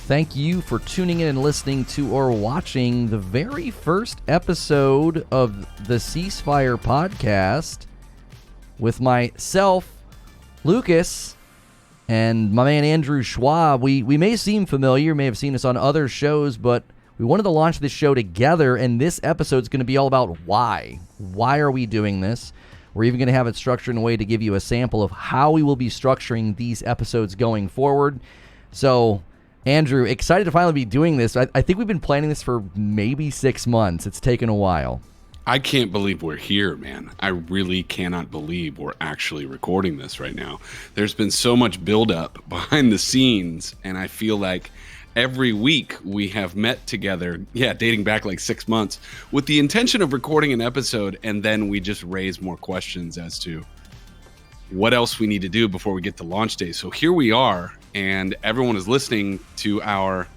Thank you for tuning in and listening to or watching the very first episode of the Ceasefire podcast with myself, Lucas, and my man Andrew Schwab. We may seem familiar, may have seen us on other shows, but we wanted to launch this show together, and this episode is going to be all about why. Why are we doing this? We're even going to have it structured in a way to give you a sample of how we will be structuring these episodes going forward. So, Andrew, excited to finally be doing this. I think we've been planning this for maybe 6 months. It's taken a while. I can't believe we're here, man. I really cannot believe we're actually recording this right now. There's been so much buildup behind the scenes, and I feel like every week we have met together, dating back like 6 months, with the intention of recording an episode, and then we just raise more questions as to what else we need to do before we get to launch day. So here we are, and everyone is listening to our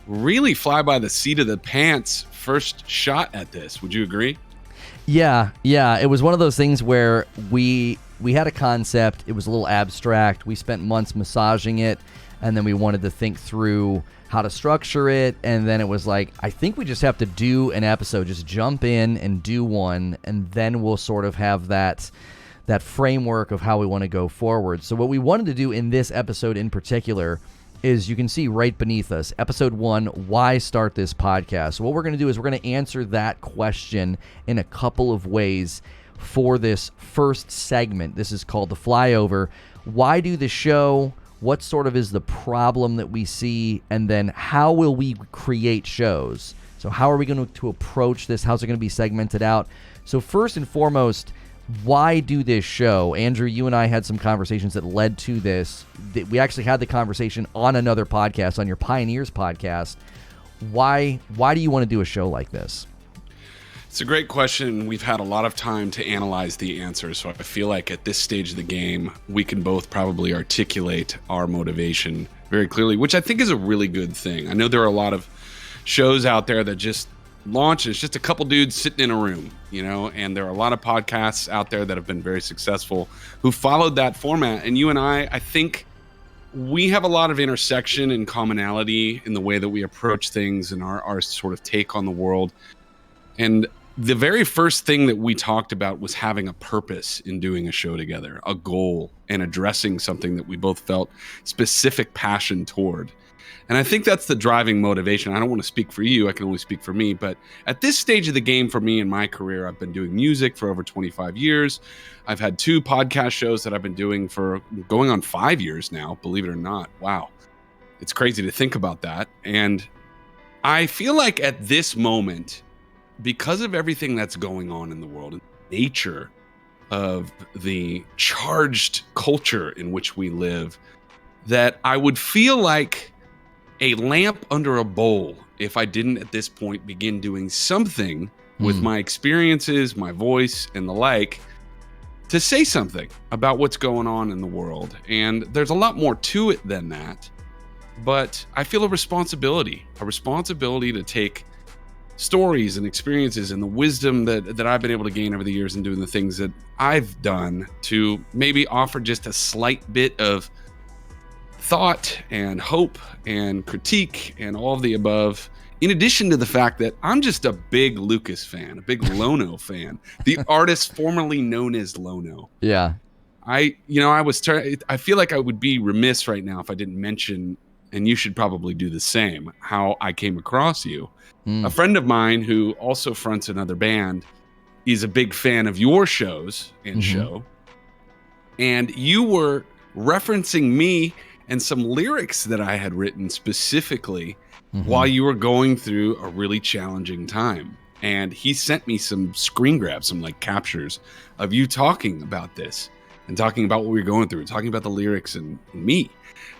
really fly by the seat of the pants first shot at this. Would you agree? Yeah. It was one of those things where we had a concept. It was a little abstract. We spent months massaging it, and then we wanted to think through how to structure it. And then it was like, I think we just have to do an episode, just jump in and do one, and then we'll sort of have that framework of how we want to go forward. So what we wanted to do in this episode in particular is, you can see right beneath us, episode 1, why start this podcast? So what we're going to do is we're going to answer that question in a couple of ways for this first segment. This is called the flyover. Why do the show? What sort of is the problem that we see? And then how will we create shows? So how are we going to approach this? How's it going to be segmented out? So first and foremost, why do this show? Andrew, you and I had some conversations that led to this. We actually had the conversation on another podcast, on your Pioneers podcast. Why do you want to do a show like this? It's a great question. We've had a lot of time to analyze the answer, so I feel like at this stage of the game, we can both probably articulate our motivation very clearly, which I think is a really good thing. I know there are a lot of shows out there that just launch, it's just a couple dudes sitting in a room, and there are a lot of podcasts out there that have been very successful who followed that format. And you and I think we have a lot of intersection and commonality in the way that we approach things and our sort of take on the world. And the very first thing that we talked about was having a purpose in doing a show together, a goal, and addressing something that we both felt specific passion toward. And I think that's the driving motivation. I don't want to speak for you. I can only speak for me. But at this stage of the game for me in my career, I've been doing music for over 25 years. I've had 2 podcast shows that I've been doing for going on 5 years now, believe it or not. Wow. It's crazy to think about that. And I feel like at this moment, because of everything that's going on in the world, and the nature of the charged culture in which we live, that I would feel like a lamp under a bowl if I didn't at this point begin doing something with my experiences, my voice, and the like, to say something about what's going on in the world. And there's a lot more to it than that, but I feel a responsibility to take stories and experiences and the wisdom that I've been able to gain over the years in doing the things that I've done to maybe offer just a slight bit of thought and hope and critique and all of the above, in addition to the fact that I'm just a big Lucas fan, a big Lono fan, the artist formerly known as Lono. Yeah. I feel like I would be remiss right now if I didn't mention, and you should probably do the same, how I came across you. A friend of mine who also fronts another band is a big fan of your shows and show. And you were referencing me and some lyrics that I had written specifically while you were going through a really challenging time. And he sent me some screen grabs, some like captures of you talking about this and talking about what we were going through, and talking about the lyrics and me.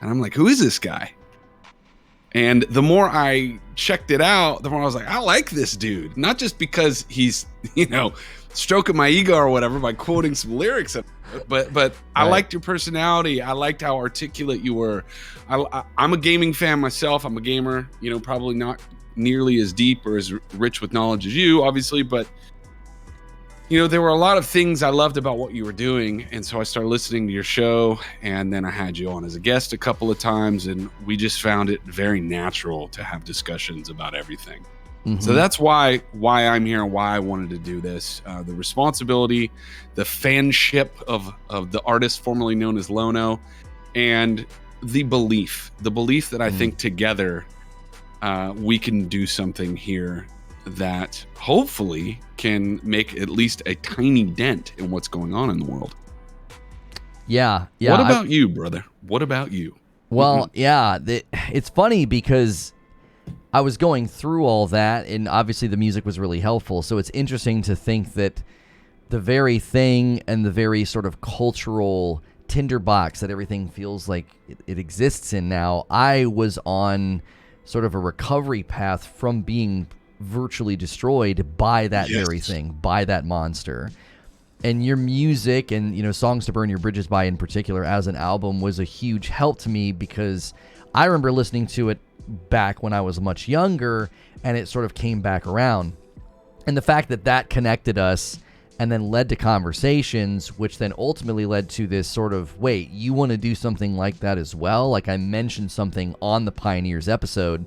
And I'm like, who is this guy? And the more I checked it out, the more I was like, I like this dude. Not just because he's, stroking my ego or whatever by quoting some lyrics, but right. I liked your personality. I liked how articulate you were. I'm a gaming fan myself. I'm a gamer, probably not nearly as deep or as rich with knowledge as you, obviously, but There were a lot of things I loved about what you were doing. And so I started listening to your show, and then I had you on as a guest a couple of times, and we just found it very natural to have discussions about everything. So that's why I'm here and why I wanted to do this. The responsibility, the fanship of the artist formerly known as Lono, and the belief that I think together we can do something here that hopefully can make at least a tiny dent in what's going on in the world. Yeah. What about you, brother? What about you? Well, it's funny because I was going through all that, and obviously the music was really helpful. So it's interesting to think that the very thing and the very sort of cultural tinderbox that everything feels like it exists in now, I was on sort of a recovery path from being virtually destroyed by that very thing, by that monster. And your music and, Songs to Burn Your Bridges By in particular as an album was a huge help to me, because I remember listening to it back when I was much younger, and it sort of came back around. And the fact that connected us and then led to conversations, which then ultimately led to this sort of, wait, you want to do something like that as well? Like, I mentioned something on the Pioneers episode,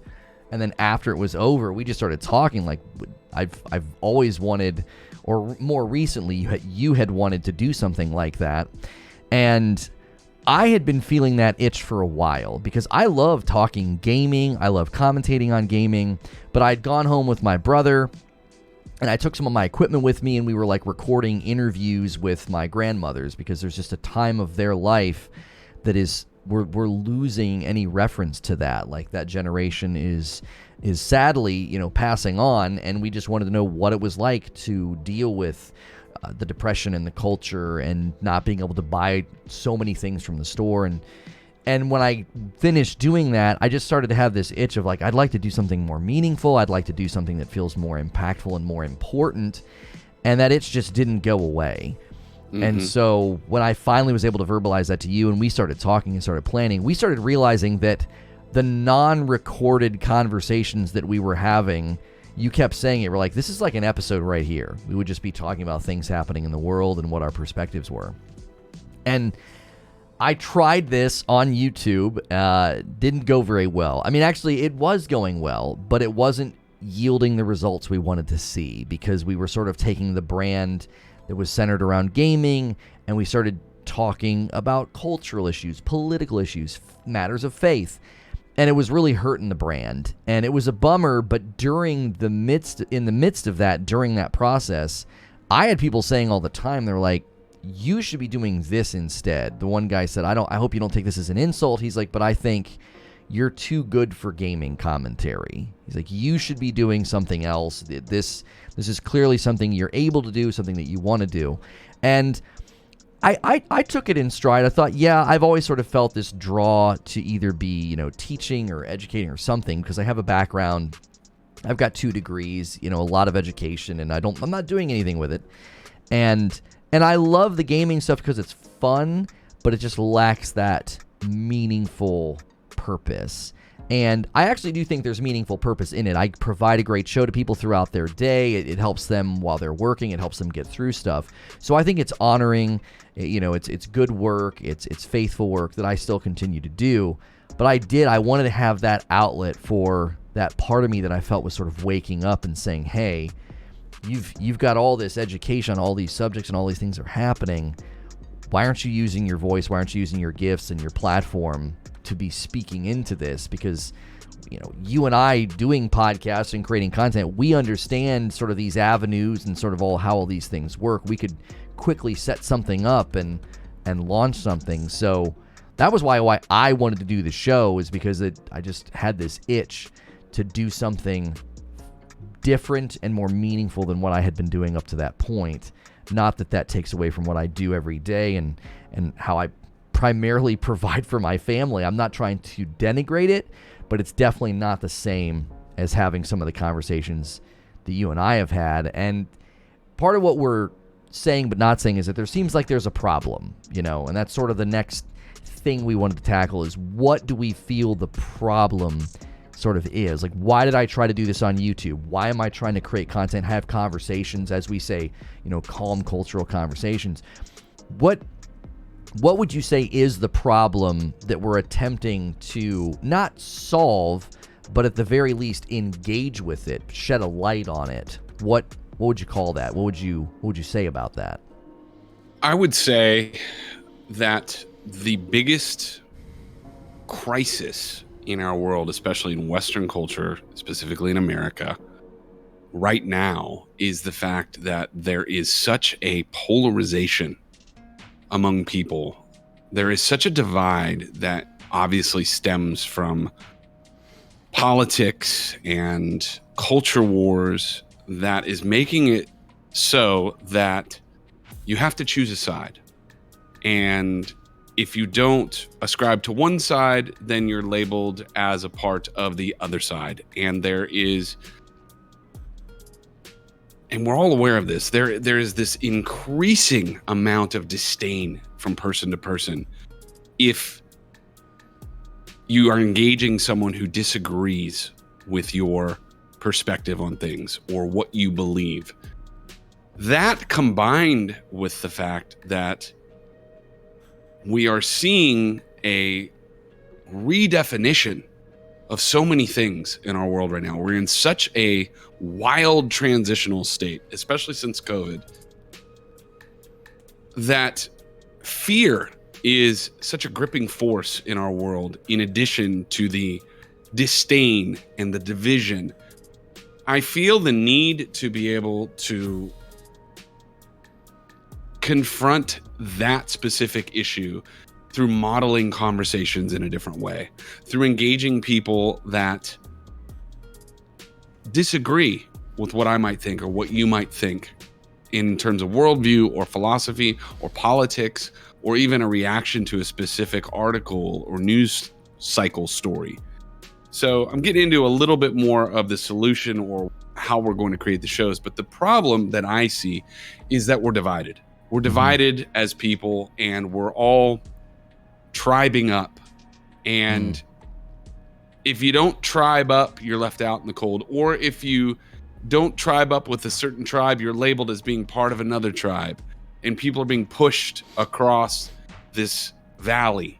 and then after it was over, we just started talking. Like, I've always wanted, or more recently, you had wanted to do something like that. And I had been feeling that itch for a while, because I love talking gaming. I love commentating on gaming. But I'd gone home with my brother, and I took some of my equipment with me, and we were like recording interviews with my grandmothers, because there's just a time of their life that is, we're losing any reference to that. Like, that generation is sadly, passing on, and we just wanted to know what it was like to deal with the depression and the culture and not being able to buy so many things from the store. And when I finished doing that, I just started to have this itch of like, I'd like to do something more meaningful. I'd like to do something that feels more impactful and more important. And that itch just didn't go away. And so when I finally was able to verbalize that to you, and we started talking and started planning, we started realizing that the non-recorded conversations that we were having, you kept saying it, we're like, this is like an episode right here. We would just be talking about things happening in the world and what our perspectives were. And I tried this on YouTube, didn't go very well. I mean, actually, it was going well, but it wasn't yielding the results we wanted to see, because we were sort of taking the brand that was centered around gaming, and we started talking about cultural issues, political issues, matters of faith, and it was really hurting the brand. And it was a bummer, but in the midst of that, during that process, I had people saying all the time, they're like, you should be doing this instead. The one guy said, I hope you don't take this as an insult. He's like, but I think you're too good for gaming commentary. He's like, you should be doing something else. This is clearly something you're able to do, something that you want to do. And I took it in stride. I thought, yeah, I've always sort of felt this draw to either be, teaching or educating or something, because I have a background. I've got 2 degrees, a lot of education, and I'm not doing anything with it. And I love the gaming stuff because it's fun, but it just lacks that meaningful purpose. And I actually do think there's meaningful purpose in it. I provide a great show to people throughout their day. It helps them while they're working. It helps them get through stuff. So I think it's honoring, it's good work. It's faithful work that I still continue to do. But I wanted to have that outlet for that part of me that I felt was sort of waking up and saying, hey, you've got all this education on all these subjects and all these things are happening. Why aren't you using your voice? Why aren't you using your gifts and your platform to be speaking into this? Because, you and I doing podcasts and creating content, we understand sort of these avenues and sort of how all these things work. We could quickly set something up and launch something. So that was why I wanted to do the show, is because I just had this itch to do something different and more meaningful than what I had been doing up to that point. Not that takes away from what I do every day and how I primarily provide for my family. I'm not trying to denigrate it, but it's definitely not the same as having some of the conversations that you and I have had. And part of what we're saying but not saying is that there seems like there's a problem, and that's sort of the next thing we wanted to tackle, is what do we feel the problem sort of is. Like, why did I try to do this on YouTube? Why am I trying to create content, have conversations, as we say, calm cultural conversations? What would you say is the problem that we're attempting to not solve, but at the very least engage with it, shed a light on it? What would you call that? What would you say about that? I would say that the biggest crisis in our world, especially in Western culture, specifically in America, right now, is the fact that there is such a polarization among people. There is such a divide that obviously stems from politics and culture wars that is making it so that you have to choose a side. And if you don't ascribe to one side, then you're labeled as a part of the other side. And we're all aware of this, there is this increasing amount of disdain from person to person if you are engaging someone who disagrees with your perspective on things or what you believe. That, combined with the fact that we are seeing a redefinition of so many things in our world right now. We're in such a wild transitional state, especially since COVID, that fear is such a gripping force in our world, in addition to the disdain and the division. I feel the need to be able to confront that specific issue through modeling conversations in a different way, through engaging people that disagree with what I might think or what you might think in terms of worldview or philosophy or politics, or even a reaction to a specific article or news cycle story. So I'm getting into a little bit more of the solution or how we're going to create the shows. But the problem that I see is that we're divided. We're divided as people, and we're all tribing up. And if you don't tribe up, you're left out in the cold. Or if you don't tribe up with a certain tribe, you're labeled as being part of another tribe. And people are being pushed across this valley.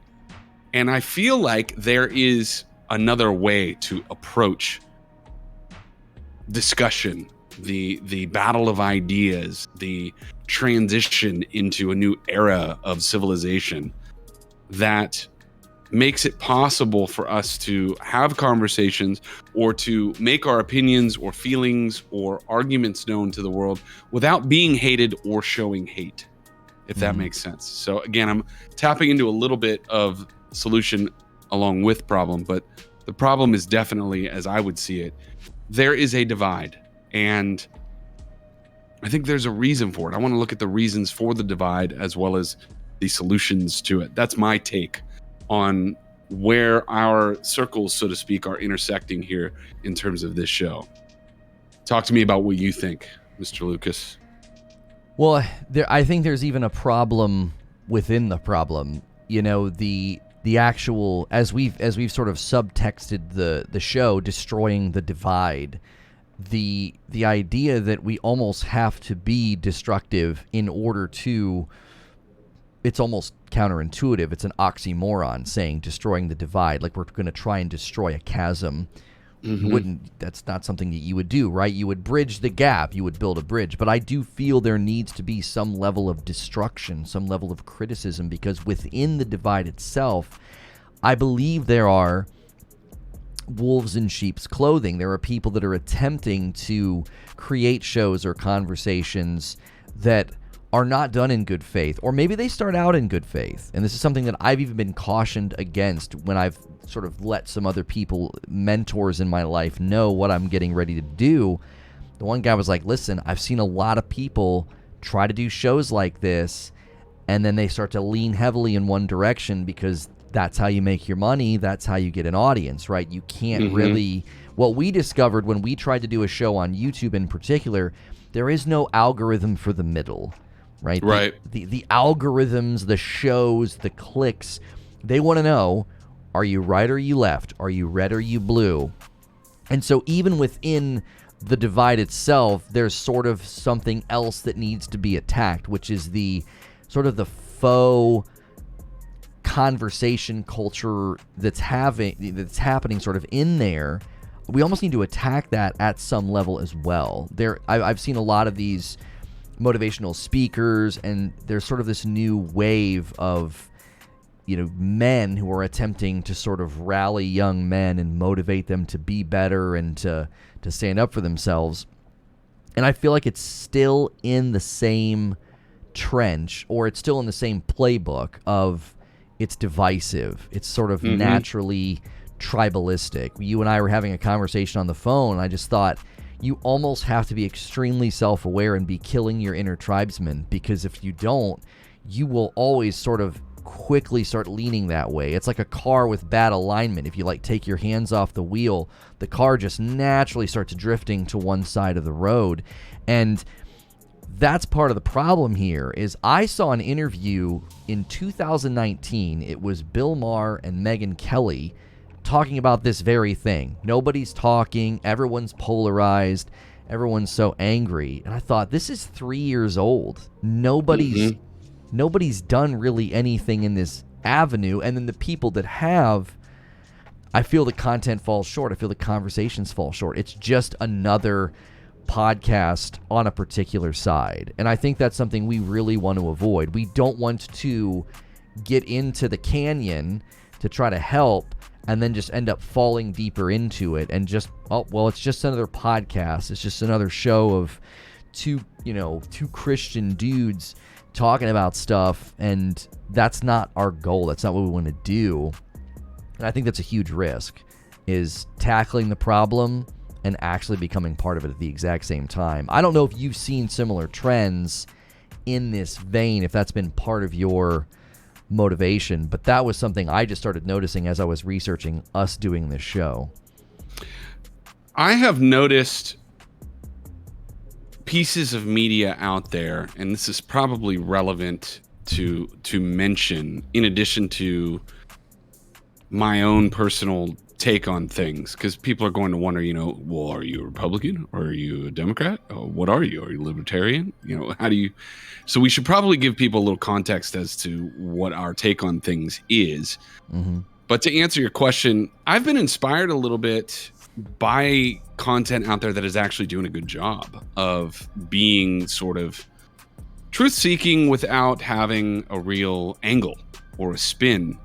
And I feel like there is another way to approach discussion, the battle of ideas, the transition into a new era of civilization that makes it possible for us to have conversations or to make our opinions or feelings or arguments known to the world without being hated or showing hate, if that makes sense. So again, I'm tapping into a little bit of solution along with problem, but the problem is definitely, as I would see it, there is a divide, and I think there's a reason for it. I want to look at the reasons for the divide as well as the solutions to it. That's my take on where our circles, so to speak, are intersecting here in terms of this show. Talk to me about what you think, Mr. Lucas. Well, I think there's even a problem within the problem. The actual, as we've sort of subtexted the show, destroying the divide. The idea that we almost have to be destructive in order to, it's almost counterintuitive. It's an oxymoron saying destroying the divide, like we're going to try and destroy a chasm. That's not something that you would do, right? You would bridge the gap, you would build a bridge. But I do feel there needs to be some level of destruction, some level of criticism, because within the divide itself, I believe there are wolves in sheep's clothing. There are people that are attempting to create shows or conversations that are not done in good faith, or maybe they start out in good faith. And this is something that I've even been cautioned against when I've sort of let some other people, mentors in my life, know what I'm getting ready to do. The one guy was like, listen, I've seen a lot of people try to do shows like this, and then they start to lean heavily in one direction because that's how you make your money. That's how you get an audience, right? You can't really... What we discovered when we tried to do a show on YouTube in particular, there is no algorithm for the middle, right? Right. The algorithms, the shows, the clicks, they want to know Are you right or are you left? Are you red or are you blue? And so even within the divide itself, there's sort of something else that needs to be attacked, which is the sort of the faux conversation culture that's happening sort of in there. We almost need to attack that at some level as well. I've seen a lot of these motivational speakers, and there's sort of this new wave of, men who are attempting to sort of rally young men and motivate them to be better and to stand up for themselves. And I feel like it's still in the same trench, or it's still in the same playbook of it's divisive. It's sort of naturally tribalistic. You and I were having a conversation on the phone, and I just thought, you almost have to be extremely self-aware and be killing your inner tribesman, because if you don't, you will always sort of quickly start leaning that way. It's like a car with bad alignment. If you take your hands off the wheel, the car just naturally starts drifting to one side of the road. And that's part of the problem here. Is I saw an interview in 2019. It was Bill Maher and Megyn Kelly talking about this very thing. Nobody's talking. Everyone's polarized. Everyone's so angry. And I thought, this is 3 years old. Nobody's done really anything in this avenue. And then the people that have, I feel the content falls short. I feel the conversations fall short. It's just another podcast on a particular side. And I think that's something we really want to avoid. We don't want to get into the canyon to try to help and then just end up falling deeper into it and just, it's just another podcast. It's just another show of two Christian dudes talking about stuff, and that's not our goal. That's not what we want to do. And I think that's a huge risk, is tackling the problem and actually becoming part of it at the exact same time. I don't know if you've seen similar trends in this vein, if that's been part of your motivation, but that was something I just started noticing as I was researching us doing this show. I have noticed pieces of media out there, and this is probably relevant to mention in addition to my own personal take on things, because people are going to wonder, well, are you a Republican or are you a Democrat? What are you? Are you libertarian? How do you? So we should probably give people a little context as to what our take on things is. But to answer your question, I've been inspired a little bit by content out there that is actually doing a good job of being sort of truth-seeking without having a real angle or a spin.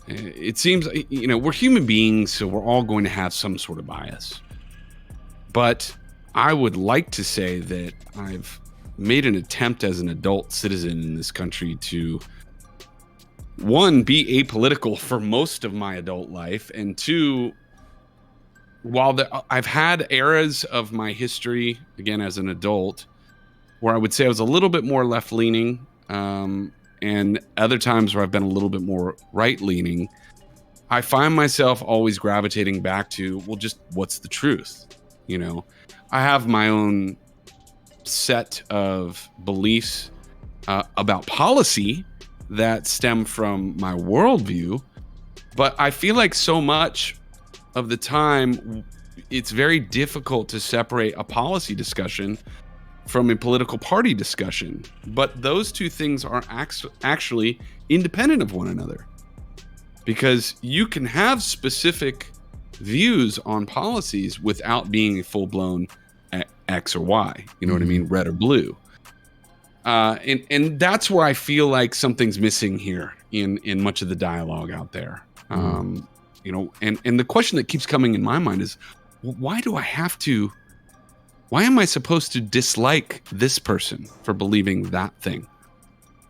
It seems, we're human beings, so we're all going to have some sort of bias. But I would like to say that I've made an attempt as an adult citizen in this country to, one, be apolitical for most of my adult life, and two, while I've had eras of my history, again, as an adult, where I would say I was a little bit more left-leaning, and other times where I've been a little bit more right-leaning, I find myself always gravitating back to, well, just what's the truth? I have my own set of beliefs about policy that stem from my worldview, but I feel like so much of the time it's very difficult to separate a policy discussion from a political party discussion. But those two things are actually independent of one another, because you can have specific views on policies without being a full-blown X or Y, what I mean, red or blue. And that's where I feel like something's missing here in much of the dialogue out there. And the question that keeps coming in my mind is, why am I supposed to dislike this person for believing that thing?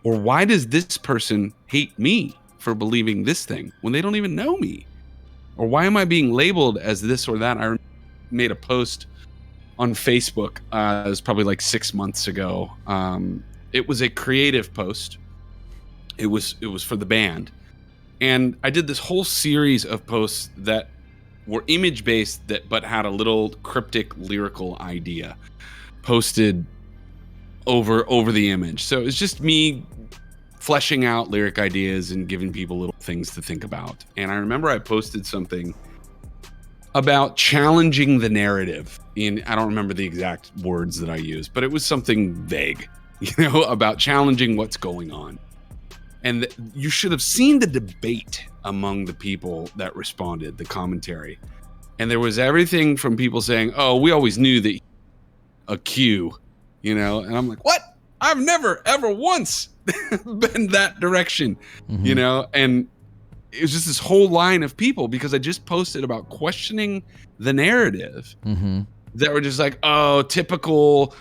Or why does this person hate me for believing this thing when they don't even know me? Or why am I being labeled as this or that? I made a post on Facebook, it was probably like 6 months ago. It was a creative post. It was for the band. And I did this whole series of posts that were image-based, but had a little cryptic lyrical idea posted over the image. So it's just me fleshing out lyric ideas and giving people little things to think about. And I remember I posted something about challenging the narrative I don't remember the exact words that I used, but it was something vague, about challenging what's going on. And you should have seen the debate among the people that responded, the commentary. And there was everything from people saying, oh, we always knew that a Q, and I'm like, what? I've never, ever once been that direction, and it was just this whole line of people, because I just posted about questioning the narrative that were just like, oh, typical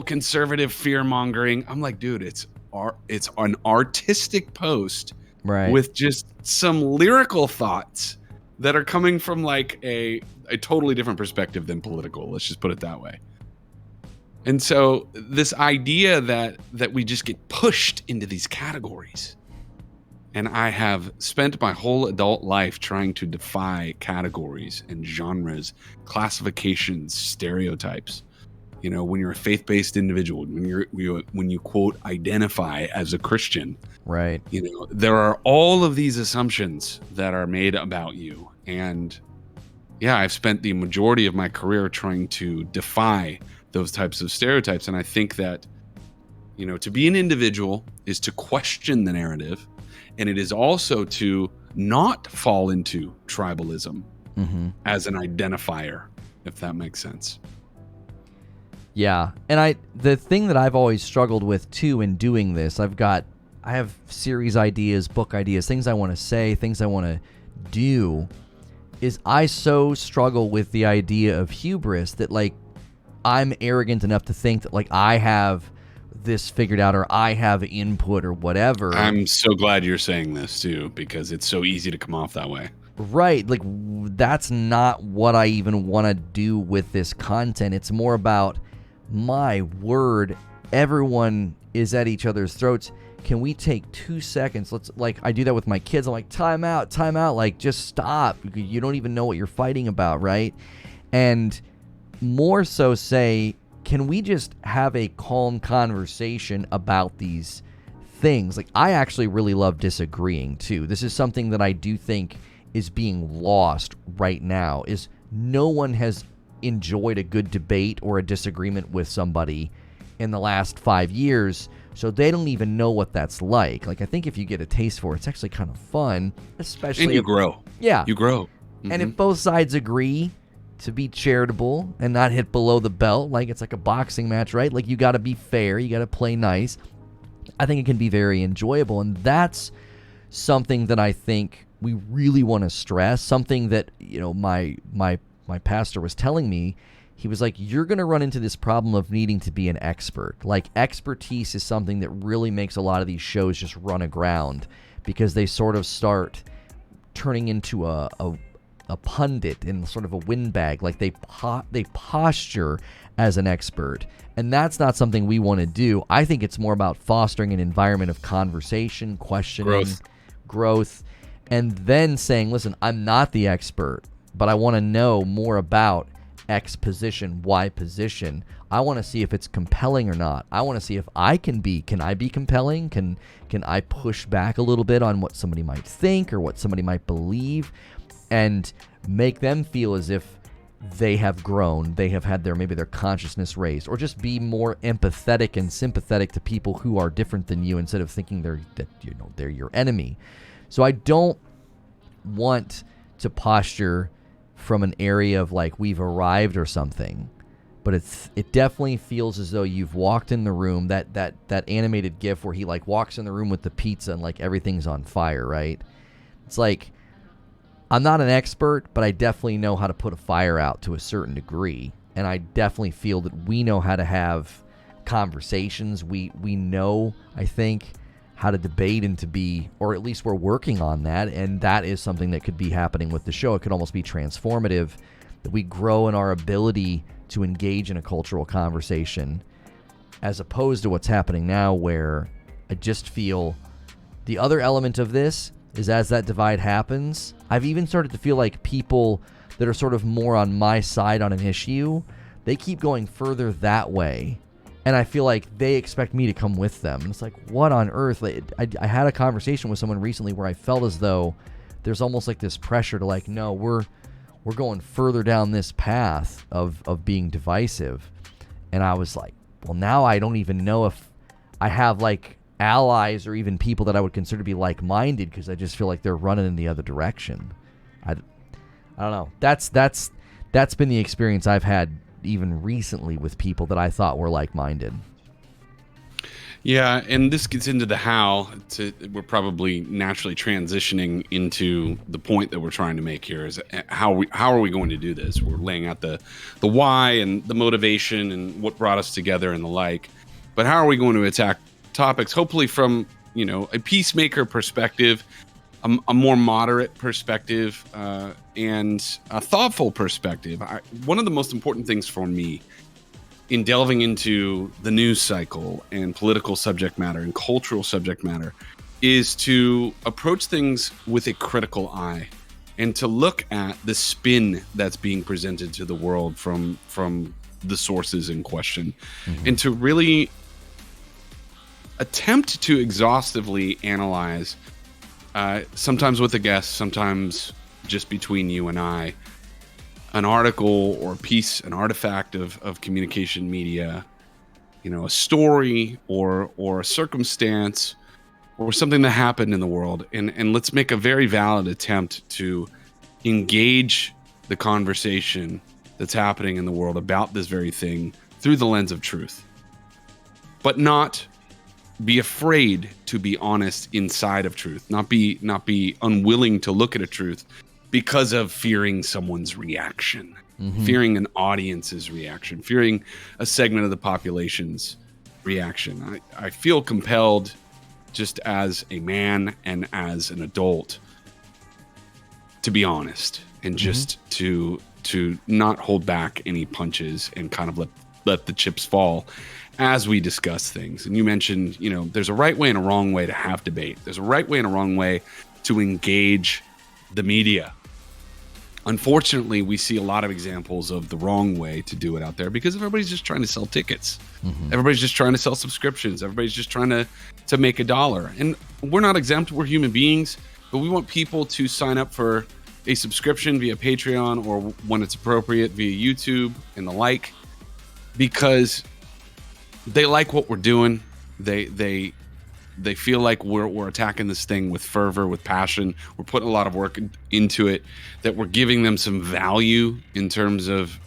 conservative fear mongering. I'm like, dude, it's an artistic post, right, with just some lyrical thoughts that are coming from like a totally different perspective than political. Let's just put it that way. And so this idea that we just get pushed into these categories, and I have spent my whole adult life trying to defy categories and genres, classifications, stereotypes. When you're a faith-based individual, when you quote identify as a Christian, right? There are all of these assumptions that are made about you, and yeah, I've spent the majority of my career trying to defy those types of stereotypes. And I think that to be an individual is to question the narrative, and it is also to not fall into tribalism as an identifier, if that makes sense. Yeah, and the thing that I've always struggled with too in doing this, I have series ideas, book ideas, things I want to say, things I want to do, is I so struggle with the idea of hubris that like I'm arrogant enough to think that like I have this figured out, or I have input, or whatever. I'm so glad you're saying this too, because it's so easy to come off that way. Right, like that's not what I even want to do with this content. It's more about, my word, everyone is at each other's throats. Can we take 2 seconds? I do that with my kids. I'm like, time out, like just stop. You don't even know what you're fighting about, right? And more so say, can we just have a calm conversation about these things? Like, I actually really love disagreeing too. This is something that I do think is being lost right now, is no one has enjoyed a good debate or a disagreement with somebody in the last 5 years, so they don't even know what that's like. Like, I think if you get a taste for it, it's actually kind of fun, especially and you grow. Yeah, you grow. And if both sides agree to be charitable and not hit below the belt, like it's like a boxing match, right? Like, you got to be fair, you got to play nice. I think it can be very enjoyable, and that's something that I think we really want to stress. Something that my pastor was telling me. He was like, you're going to run into this problem of needing to be an expert. Like, expertise is something that really makes a lot of these shows just run aground, because they sort of start turning into a pundit and sort of a windbag. Like, they posture as an expert, and that's not something we want to do. I think it's more about fostering an environment of conversation, questioning, growth, and then saying, listen, I'm not the expert, but I want to know more about X position, Y position. I want to see if it's compelling or not. I want to see if can I be compelling? Can I push back a little bit on what somebody might think or what somebody might believe, and make them feel as if they have grown, they have had their consciousness raised, or just be more empathetic and sympathetic to people who are different than you, instead of thinking they're your enemy. So I don't want to posture from an area of like we've arrived or something, but it definitely feels as though you've walked in the room, that animated gif where he like walks in the room with the pizza and like everything's on fire, right? It's like, I'm not an expert, but I definitely know how to put a fire out to a certain degree, and I definitely feel that we know how to have conversations. We know, I think, how to debate and to be, or at least we're working on that, and that is something that could be happening with the show. It could almost be transformative, that we grow in our ability to engage in a cultural conversation, as opposed to what's happening now, where I just feel the other element of this is, as that divide happens, I've even started to feel like people that are sort of more on my side on an issue, they keep going further that way And I feel like they expect me to come with them. And it's like, what on earth? Like, I had a conversation with someone recently where I felt as though there's almost like this pressure to like, no, we're going further down this path of being divisive. And I was like, well, now I don't even know if I have like allies or even people that I would consider to be like-minded, because I just feel like they're running in the other direction. I don't know. That's been the experience I've had even recently with people that I thought were like-minded. Yeah, and this gets into the how. We're probably naturally transitioning into the point that we're trying to make here is how are we going to do this? We're laying out the why and the motivation and what brought us together and the like. But how are we going to attack topics, hopefully from, a peacemaker perspective, a more moderate perspective, and a thoughtful perspective. One of the most important things for me in delving into the news cycle and political subject matter and cultural subject matter is to approach things with a critical eye and to look at the spin that's being presented to the world from the sources in question, and to really attempt to exhaustively analyze, sometimes with a guest, sometimes just between you and I, an article or a piece, an artifact of communication media, a story or a circumstance or something that happened in the world. And let's make a very valid attempt to engage the conversation that's happening in the world about this very thing through the lens of truth, but not be afraid to be honest inside of truth, not be unwilling to look at a truth because of fearing someone's reaction, fearing an audience's reaction, fearing a segment of the population's reaction. I feel compelled, just as a man and as an adult, to be honest and just to not hold back any punches and kind of let the chips fall as we discuss things. And you mentioned, there's a right way and a wrong way to have debate. There's a right way and a wrong way to engage the media. Unfortunately, we see a lot of examples of the wrong way to do it out there because everybody's just trying to sell tickets. Everybody's just trying to sell subscriptions. Everybody's just trying to make $1. And we're not exempt. We're human beings, but we want people to sign up for a subscription via Patreon or when it's appropriate via YouTube and the like, because they like what we're doing. They feel like we're attacking this thing with fervor, with passion. We're putting a lot of work into it, that we're giving them some value in terms of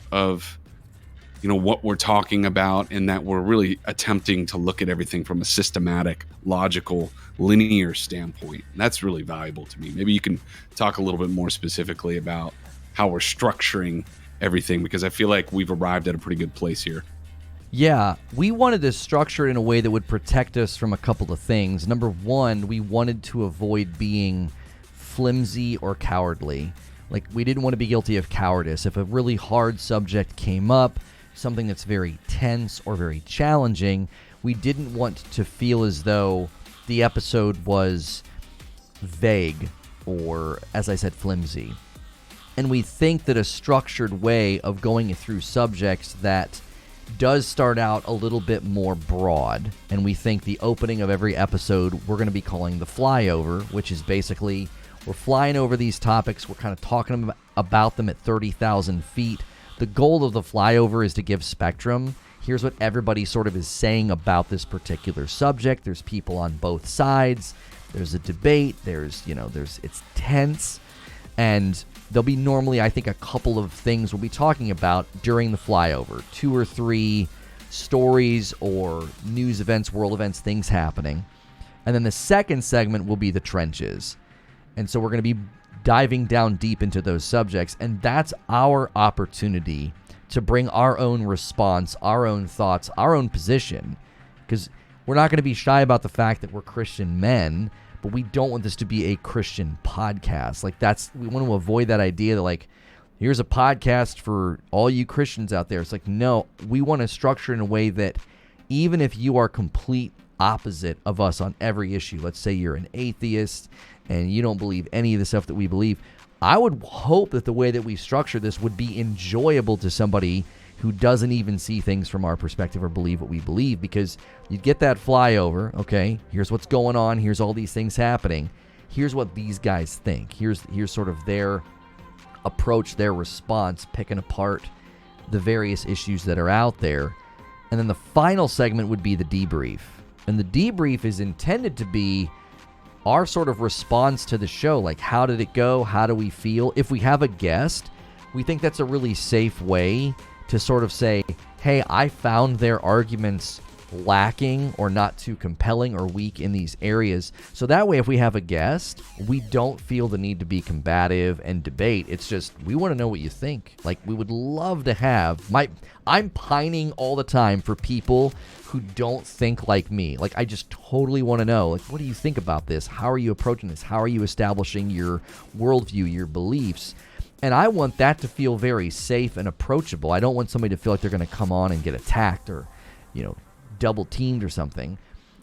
what we're talking about, and that we're really attempting to look at everything from a systematic, logical, linear standpoint. And that's really valuable to me. Maybe you can talk a little bit more specifically about how we're structuring everything, because I feel like we've arrived at a pretty good place here. Yeah, we wanted to structure it in a way that would protect us from a couple of things. Number one, we wanted to avoid being flimsy or cowardly. Like, we didn't want to be guilty of cowardice. If a really hard subject came up, something that's very tense or very challenging, we didn't want to feel as though the episode was vague or, as I said, flimsy. And we think that a structured way of going through subjects that does start out a little bit more broad, and we think the opening of every episode we're going to be calling the flyover, which is basically we're flying over these topics, we're kind of talking about them at 30,000 feet. The goal of the flyover is to give spectrum. Here's what everybody sort of is saying about this particular subject. There's people on both sides. There's a debate. It's tense. And there'll be normally, I think, a couple of things we'll be talking about during the flyover. 2 or 3 stories or news events, world events, things happening. And then the second segment will be the trenches. And so we're going to be diving down deep into those subjects. And that's our opportunity to bring our own response, our own thoughts, our own position. Because we're not going to be shy about the fact that we're Christian men, but we don't want this to be a Christian podcast. We want to avoid that idea that here's a podcast for all you Christians out there. It's like, no, we want to structure in a way that even if you are complete opposite of us on every issue, let's say you're an atheist and you don't believe any of the stuff that we believe, I would hope that the way that we structure this would be enjoyable to somebody who doesn't even see things from our perspective or believe what we believe, because you get that flyover. Okay, here's what's going on. Here's all these things happening. Here's what these guys think. Here's sort of their approach, their response, picking apart the various issues that are out there. And then the final segment would be the debrief. And the debrief is intended to be our sort of response to the show. Like, how did it go? How do we feel? If we have a guest, we think that's a really safe way to sort of say, hey, I found their arguments lacking or not too compelling or weak in these areas. So that way, if we have a guest, we don't feel the need to be combative and debate. It's just, we want to know what you think. Like, we would love to have I'm pining all the time for people who don't think like me. Like, I just totally want to know, like, what do you think about this? How are you approaching this? How are you establishing your worldview, your beliefs? And I want that to feel very safe and approachable. I don't want somebody to feel like they're going to come on and get attacked or, double teamed or something.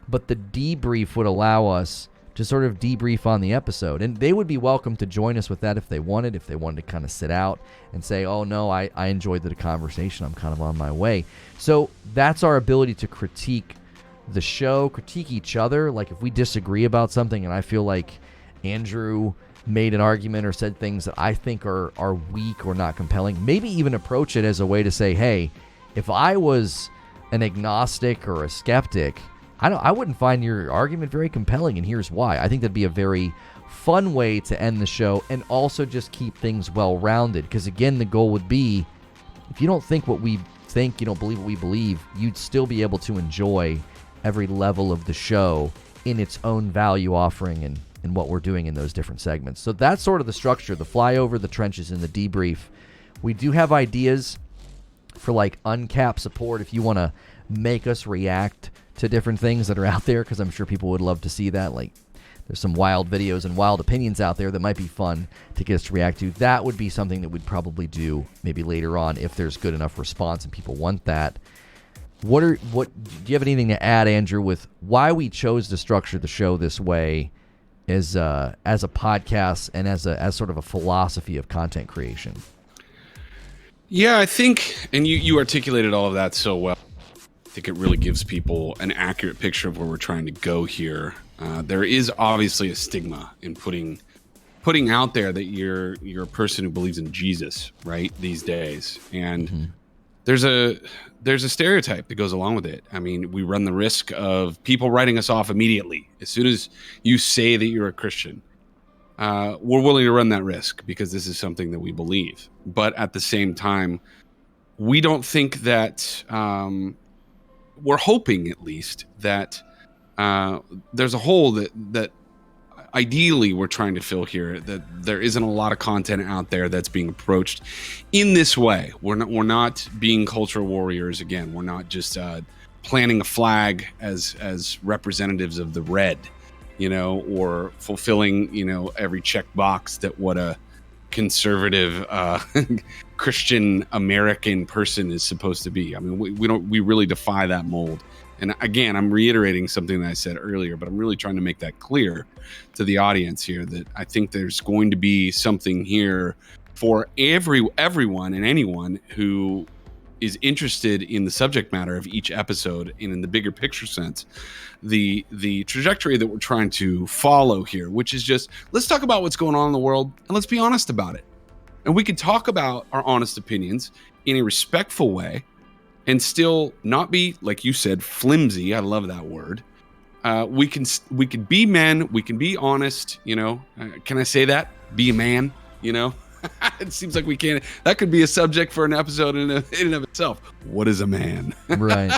But the debrief would allow us to sort of debrief on the episode. And they would be welcome to join us with that if they wanted to kind of sit out and say, oh no, I enjoyed the conversation, I'm kind of on my way. So that's our ability to critique the show, critique each other. Like, if we disagree about something and I feel like Andrew made an argument or said things that I think are weak or not compelling, maybe even approach it as a way to say, hey, if I was an agnostic or a skeptic, I wouldn't find your argument very compelling, and here's why. I think that'd be a very fun way to end the show and also just keep things well-rounded, because again, the goal would be, if you don't think what we think, you don't believe what we believe, you'd still be able to enjoy every level of the show in its own value offering and what we're doing in those different segments. So that's sort of the structure, the flyover, the trenches, and the debrief. We do have ideas for like uncapped support if you want to make us react to different things that are out there, because I'm sure people would love to see that. Like, there's some wild videos and wild opinions out there that might be fun to get us to react to. That would be something that we'd probably do maybe later on if there's good enough response and people want that. What do you have anything to add, Andrew, with why we chose to structure the show this way as a podcast and as sort of a philosophy of content creation? Yeah, I think, and you articulated all of that so well. I think it really gives people an accurate picture of where we're trying to go here. There is obviously a stigma in putting out there that you're a person who believes in Jesus, right, these days, and there's a stereotype that goes along with it. I mean, we run the risk of people writing us off immediately as soon as you say that you're a Christian. We're willing to run that risk because this is something that we believe. But at the same time, we don't think that, we're hoping at least that there's a hole that ideally we're trying to fill here, that there isn't a lot of content out there that's being approached in this way. We're not being cultural warriors again. We're not just planting a flag as representatives of the red, or fulfilling, every check box that what a conservative Christian American person is supposed to be. I mean, we really defy that mold. And again, I'm reiterating something that I said earlier, but I'm really trying to make that clear to the audience here, that I think there's going to be something here for everyone and anyone who is interested in the subject matter of each episode and in the bigger picture sense, the trajectory that we're trying to follow here, which is just, let's talk about what's going on in the world and let's be honest about it. And we can talk about our honest opinions in a respectful way and still not be, like you said, flimsy. I love that word. We can be men. We can be honest. Can I say that? Be a man. It seems like we can't. That could be a subject for an episode in and of itself. What is a man? Right.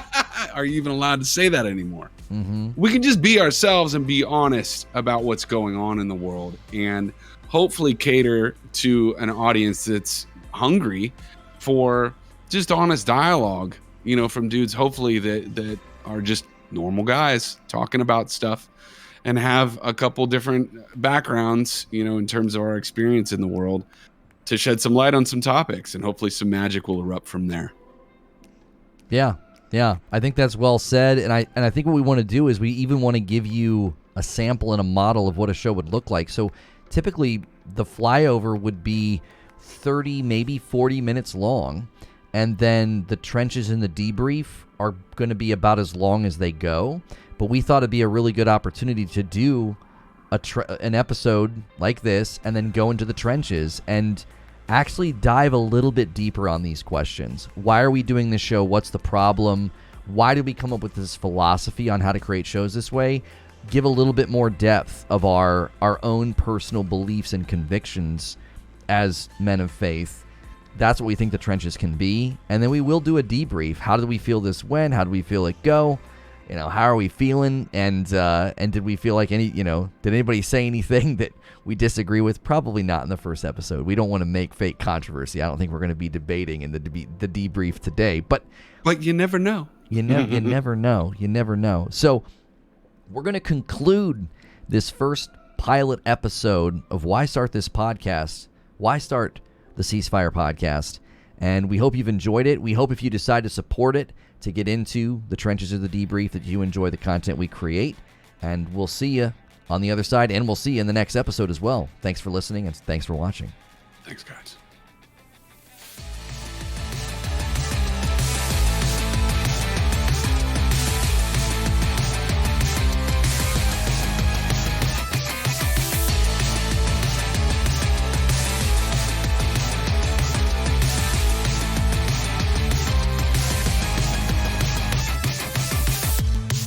Are you even allowed to say that anymore? Mm-hmm. We can just be ourselves and be honest about what's going on in the world, and hopefully cater to an audience that's hungry for just honest dialogue, from dudes, hopefully that are just normal guys talking about stuff and have a couple different backgrounds, in terms of our experience in the world, to shed some light on some topics, and hopefully some magic will erupt from there. Yeah. I think that's well said. And I think what we want to do is we even want to give you a sample and a model of what a show would look like. So typically the flyover would be 30, maybe 40 minutes long. and then the trenches and the debrief are going to be about as long as they go. But we thought it'd be a really good opportunity to do an episode like this and then go into the trenches and actually dive a little bit deeper on these questions. Why are we doing this show? What's the problem? Why did we come up with this philosophy on how to create shows this way? Give a little bit more depth of our own personal beliefs and convictions as men of faith. That's what we think the trenches can be. And then we will do a debrief. How did we feel this went? How did we feel it go? How are we feeling? And did we feel like did anybody say anything that we disagree with? Probably not in the first episode. We don't want to make fake controversy. I don't think we're going to be debating in the debrief today. But you never know. You never know. You never know. So we're going to conclude this first pilot episode of Why Start This Podcast? Why Start the Ceasefire Podcast? And we hope you've enjoyed it. We hope if you decide to support it, to get into the trenches of the debrief, that you enjoy the content we create. And we'll see you on the other side, and we'll see you in the next episode as well. Thanks for listening, and thanks for watching. Thanks, guys.